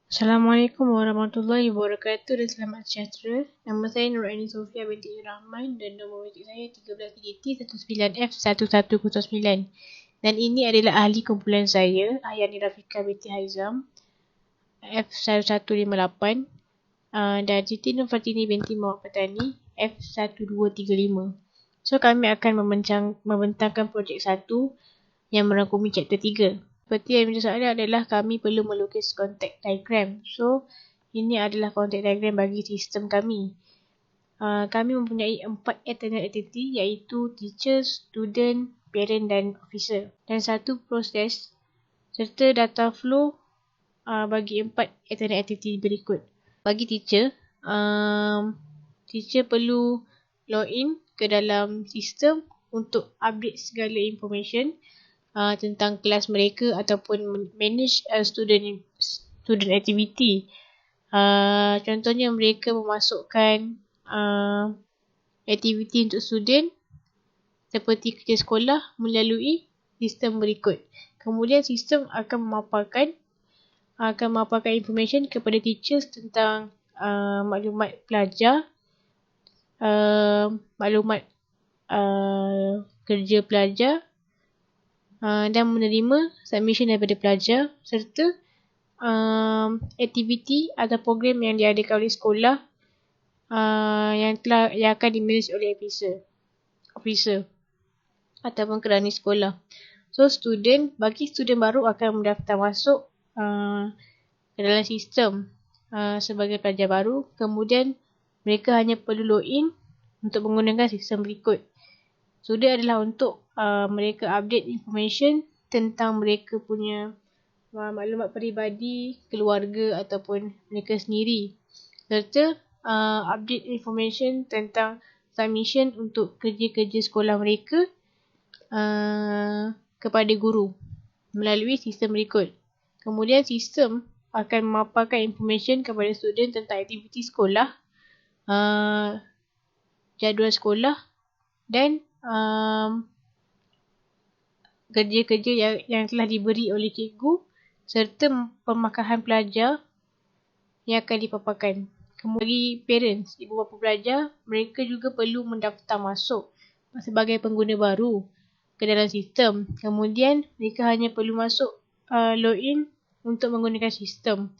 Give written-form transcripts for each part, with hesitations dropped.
Assalamualaikum warahmatullahi wabarakatuh dan selamat sejahtera. Nama saya Nur Aini Sofia binti Rahman dan nombor metik saya 13DT19F1109. Dan ini adalah ahli kumpulan saya, Hayani Rafika binti Haizam, F1158 dan Siti Nur Fatini binti Muhammad Patani, F1235. So kami akan membentangkan projek 1 yang merangkumi chapter 3. Seperti yang menjadi soalan adalah kami perlu melukis contact diagram. So, ini adalah contact diagram bagi sistem kami. Kami mempunyai 4 internal entity iaitu teacher, student, parent dan officer. Dan satu proses serta data flow bagi 4 internal entity berikut. Bagi teacher, teacher perlu login ke dalam sistem untuk update segala information tentang kelas mereka ataupun manage student activity. Contohnya mereka memasukkan aktiviti untuk student seperti kerja sekolah melalui sistem berikut. Kemudian sistem akan memaparkan information kepada teachers tentang maklumat pelajar, maklumat kerja pelajar, dan menerima submission daripada pelajar serta aktiviti atau program yang diadakan oleh sekolah yang akan dimanage oleh officer ataupun kerani sekolah. So bagi student baru akan mendaftar masuk ke dalam sistem sebagai pelajar baru, kemudian mereka hanya perlu login untuk menggunakan sistem berikut. Dia adalah untuk mereka update information tentang mereka punya maklumat peribadi, keluarga ataupun mereka sendiri. Serta update information tentang submission untuk kerja-kerja sekolah mereka kepada guru melalui sistem berikut. Kemudian sistem akan memaparkan information kepada student tentang aktiviti sekolah, jadual sekolah dan kerja-kerja yang telah diberi oleh cikgu serta pemakahan pelajar yang akan dipaparkan. Kemudian bagi parents, ibu bapa pelajar, mereka juga perlu mendaftar masuk sebagai pengguna baru ke dalam sistem. Kemudian mereka hanya perlu masuk login untuk menggunakan sistem.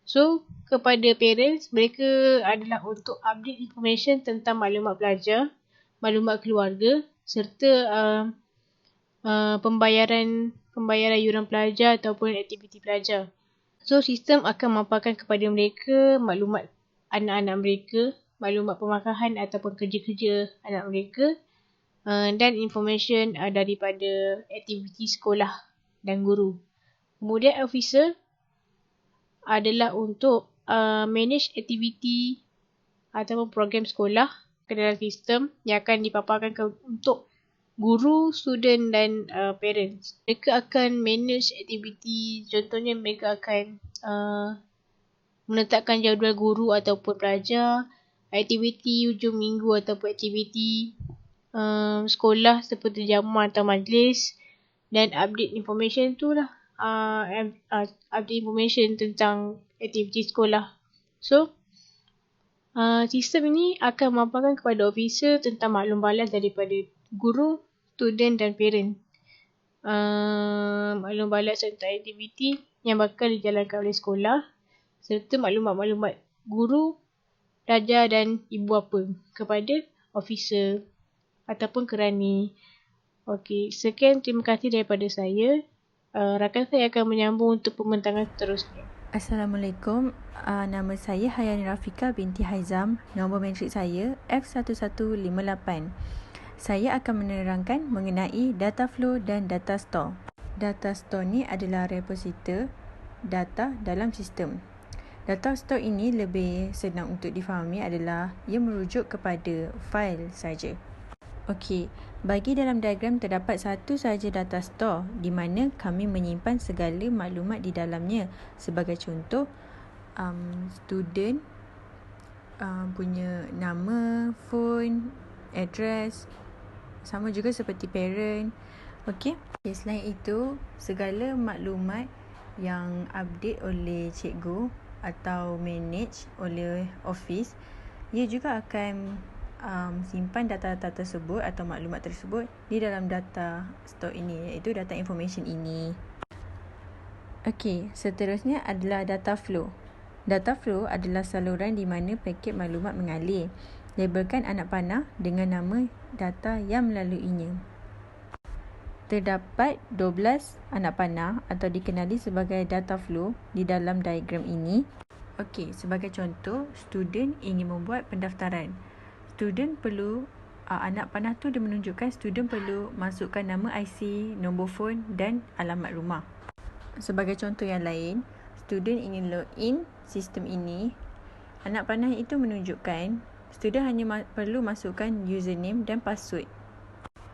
So, kepada parents, mereka adalah untuk update information tentang maklumat pelajar, maklumat keluarga serta pembayaran yuran pelajar ataupun aktiviti pelajar. So, sistem akan memaparkan kepada mereka maklumat anak-anak mereka, maklumat pemakahan ataupun kerja-kerja anak mereka dan information daripada aktiviti sekolah dan guru. Kemudian officer adalah untuk manage aktiviti ataupun program sekolah ke dalam sistem yang akan dipaparkan untuk guru, student dan parents. Mereka akan manage aktiviti, contohnya mereka akan menetapkan jadual guru ataupun pelajar, aktiviti hujung minggu ataupun aktiviti sekolah seperti jamuan atau majlis dan update information tu lah. Update information tentang aktiviti sekolah. So, sistem ini akan memaparkan kepada officer tentang maklum balas daripada guru, student dan parent. Maklum balas tentang aktiviti yang bakal dijalankan oleh sekolah serta maklumat-maklumat guru, pelajar dan ibu bapa kepada officer ataupun kerani. Okey, sekian, terima kasih daripada saya. Rakan saya akan menyambung untuk pembentangan seterusnya. Assalamualaikum, nama saya Hayani Rafika binti Haizam, nombor matrik saya F1158. Saya akan menerangkan mengenai data flow dan data store. Data store ni adalah repositor data dalam sistem. Data store ini lebih senang untuk difahami adalah ia merujuk kepada fail saja. Okey, bagi dalam diagram terdapat satu sahaja data store di mana kami menyimpan segala maklumat di dalamnya. Sebagai contoh, student punya nama, phone, address, sama juga seperti parent. Okey, selain itu, segala maklumat yang update oleh cikgu atau manage oleh office, ia juga akan simpan data-data tersebut atau maklumat tersebut di dalam data store ini, iaitu data information ini. Okey, seterusnya adalah data flow. Data flow adalah saluran di mana paket maklumat mengalir. Labelkan anak panah dengan nama data yang melaluinya. Terdapat 12 anak panah atau dikenali sebagai data flow di dalam diagram ini. Okey, sebagai contoh, student ingin membuat pendaftaran. Student perlu, anak panah tu dia menunjukkan student perlu masukkan nama IC, nombor phone dan alamat rumah. Sebagai contoh yang lain, student ingin login sistem ini. Anak panah itu menunjukkan student hanya perlu masukkan username dan password.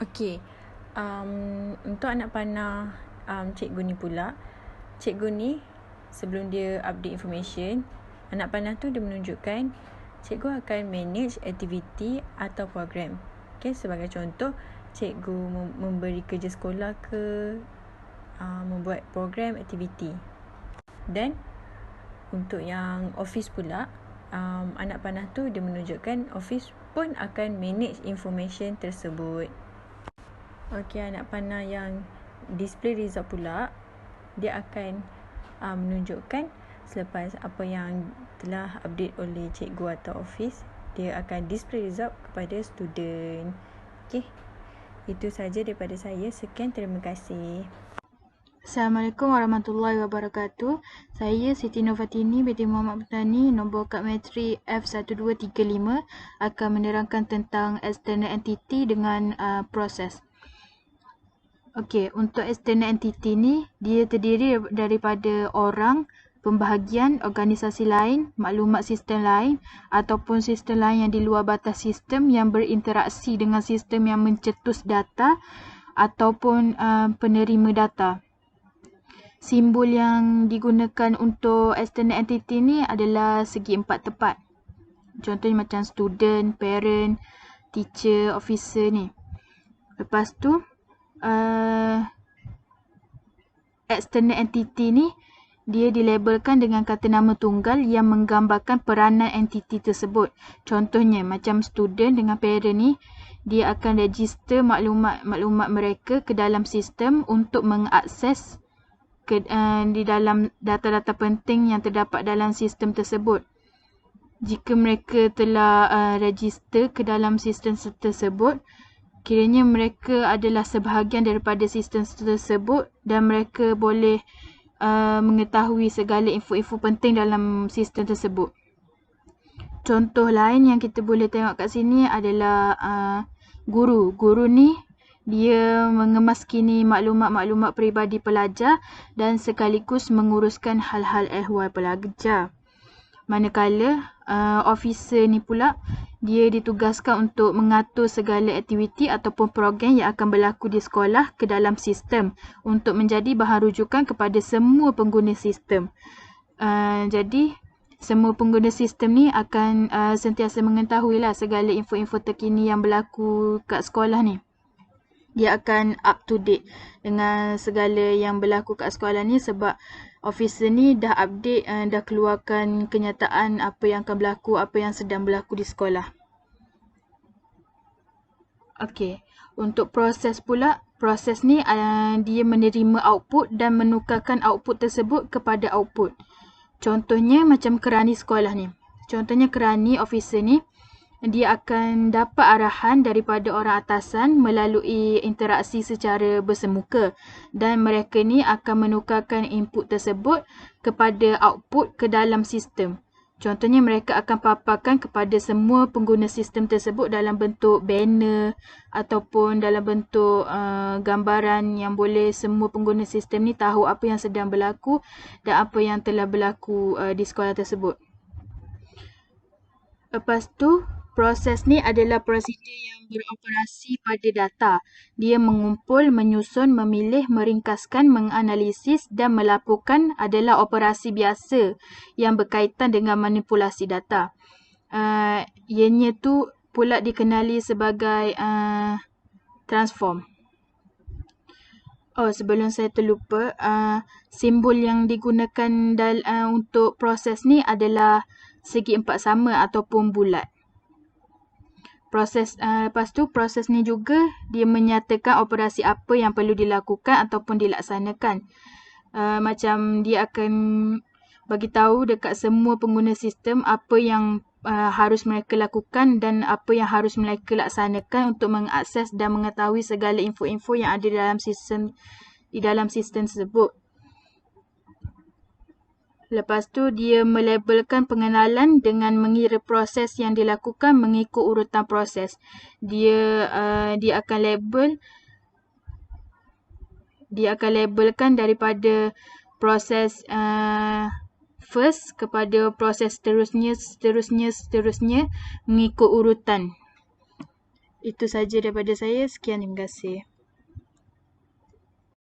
Okey, untuk anak panah cikgu ni pula, cikgu ni sebelum dia update information, anak panah tu dia menunjukkan cikgu akan manage aktiviti atau program. Okay, sebagai contoh, cikgu memberi kerja sekolah ke membuat program aktiviti. Dan untuk yang office pula, anak panah tu dia menunjukkan office pun akan manage information tersebut. Okey, anak panah yang display result pula, dia akan menunjukkan selepas apa yang telah update oleh cikgu atau office, dia akan display result kepada student. Okey, itu sahaja daripada saya. Sekian, terima kasih. Assalamualaikum warahmatullahi wabarakatuh. Saya Siti Novatini binti Muhammad Petani, nombor kad matrik F1235, akan menerangkan tentang external entity dengan proses. Okey, untuk external entity ni, dia terdiri daripada orang, pembahagian, organisasi lain, maklumat sistem lain ataupun sistem lain yang di luar batas sistem yang berinteraksi dengan sistem yang mencetus data ataupun penerima data. Simbol yang digunakan untuk external entity ni adalah segi empat tepat. Contohnya macam student, parent, teacher, officer ni. Lepas tu, external entity ni dia dilabelkan dengan kata nama tunggal yang menggambarkan peranan entiti tersebut. Contohnya macam student dengan parent ni, dia akan register maklumat mereka ke dalam sistem untuk mengakses di dalam data-data penting yang terdapat dalam sistem tersebut. Jika mereka telah register ke dalam sistem tersebut, kiranya mereka adalah sebahagian daripada sistem tersebut dan mereka boleh mengetahui segala info-info penting dalam sistem tersebut. Contoh lain yang kita boleh tengok kat sini adalah guru. Guru ni dia mengemaskini maklumat-maklumat peribadi pelajar dan sekaligus menguruskan hal-hal ehwal pelajar. Manakala officer ni pula, dia ditugaskan untuk mengatur segala aktiviti ataupun program yang akan berlaku di sekolah ke dalam sistem untuk menjadi bahan rujukan kepada semua pengguna sistem. Jadi, semua pengguna sistem ni akan sentiasa mengetahui segala info-info terkini yang berlaku kat sekolah ni. Dia akan up to date dengan segala yang berlaku kat sekolah ni sebab officer ni dah update, dah keluarkan kenyataan apa yang akan berlaku, apa yang sedang berlaku di sekolah. Okey, untuk proses pula, proses ni dia menerima output dan menukarkan output tersebut kepada output. Contohnya macam kerani sekolah ni. Contohnya kerani officer ni, dia akan dapat arahan daripada orang atasan melalui interaksi secara bersemuka dan mereka ni akan menukarkan input tersebut kepada output ke dalam sistem. Contohnya mereka akan paparkan kepada semua pengguna sistem tersebut dalam bentuk banner ataupun dalam bentuk gambaran yang boleh semua pengguna sistem ni tahu apa yang sedang berlaku dan apa yang telah berlaku di sekolah tersebut. Lepas tu, proses ni adalah prosedur yang beroperasi pada data. Dia mengumpul, menyusun, memilih, meringkaskan, menganalisis dan melaporkan adalah operasi biasa yang berkaitan dengan manipulasi data. Ianya tu pula dikenali sebagai transform. Oh, sebelum saya terlupa, simbol yang digunakan untuk proses ni adalah segi empat sama ataupun bulat. Lepas tu proses ni juga dia menyatakan operasi apa yang perlu dilakukan ataupun dilaksanakan. Macam dia akan bagi tahu dekat semua pengguna sistem apa yang harus mereka lakukan dan apa yang harus mereka laksanakan untuk mengakses dan mengetahui segala info-info yang ada di dalam sistem tersebut. Lepas tu dia melabelkan pengenalan dengan mengira proses yang dilakukan mengikut urutan proses. Dia akan labelkan daripada proses first kepada proses seterusnya mengikut urutan. Itu saja daripada saya. Sekian, terima kasih.